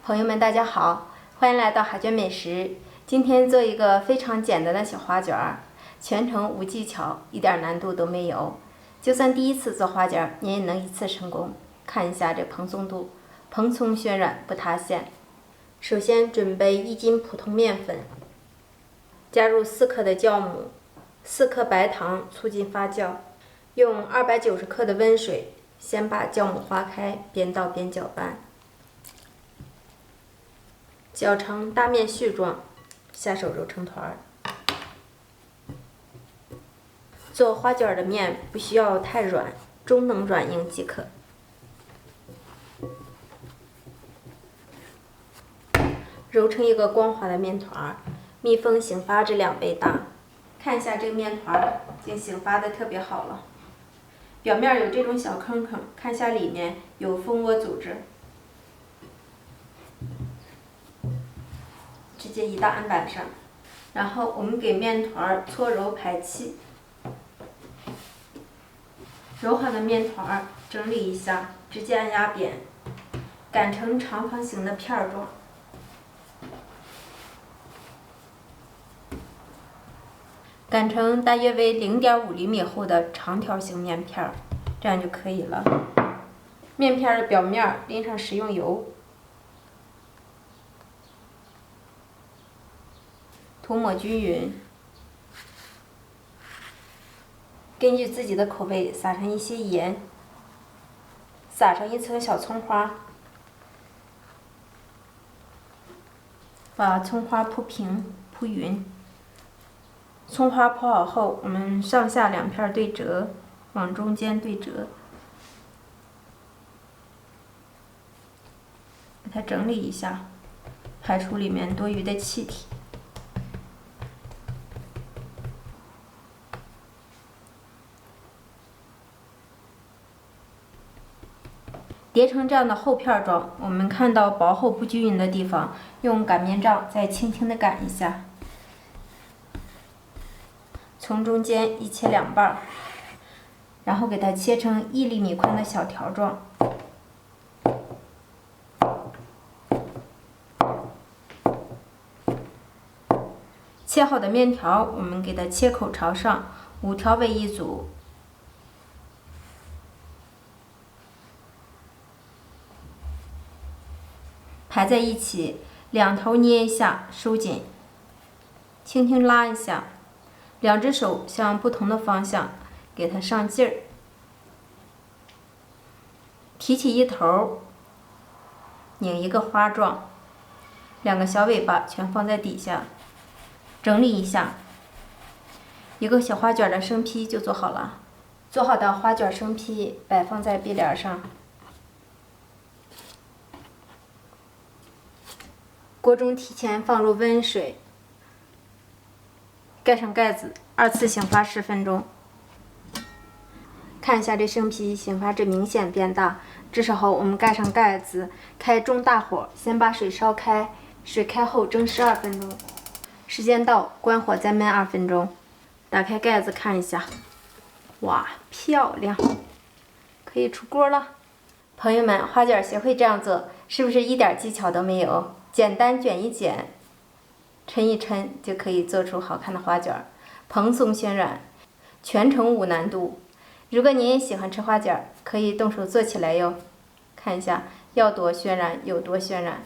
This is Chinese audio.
朋友们，大家好，欢迎来到海卷美食。今天做一个非常简单的小花卷儿，全程无技巧，一点难度都没有。就算第一次做花卷儿，你也能一次成功。看一下这蓬松度，蓬松暄软不塌陷。首先准备1斤普通面粉，加入4克的酵母，4克白糖促进发酵，用290克的温水先把酵母化开，边倒边搅拌。搅成大面絮状，下手揉成团儿。做花卷的面不需要太软，中等软硬即可。揉成一个光滑的面团儿，密封醒发至2倍大。看一下这个面团儿，已经醒发的特别好了，表面有这种小坑坑，看一下里面有蜂窝组织。直接移到案板上，然后我们给面团搓揉排气。揉好的面团整理一下，直接按压扁，擀成长方形的片状。擀成大约为0.5厘米厚的长条形面片，这样就可以了。面片的表面淋上食用油。涂抹均匀，根据自己的口味撒上一些盐，撒上1层小葱花，把葱花铺平铺匀。葱花铺好后，我们上下2片对折，往中间对折，给它整理一下，排除里面多余的气体。叠成这样的厚片状，我们看到薄厚不均匀的地方，用擀面杖再轻轻地擀一下，从中间一切2半，然后给它切成1厘米宽的小条状。切好的面条，我们给它切口朝上，5条为一组。排在一起，2头捏一下，收紧，轻轻拉一下，2只手向不同的方向给它上劲儿，提起一头，拧一个花状，2个小尾巴全放在底下，整理一下，一个小花卷的生坯就做好了。做好的花卷生坯摆放在壁帘上。锅中提前放入温水，盖上盖子，2次醒发10分钟。看一下这生坯醒发值明显变大，这时候我们盖上盖子，开中大火，先把水烧开，水开后蒸12分钟。时间到，关火再焖2分钟。打开盖子看一下，哇，漂亮，可以出锅了。朋友们，花卷学会这样做，是不是一点技巧都没有？简单卷一卷，抻一抻就可以做出好看的花卷，蓬松暄软，全程无难度。如果您也喜欢吃花卷，可以动手做起来哟。看一下要多暄软有多暄软。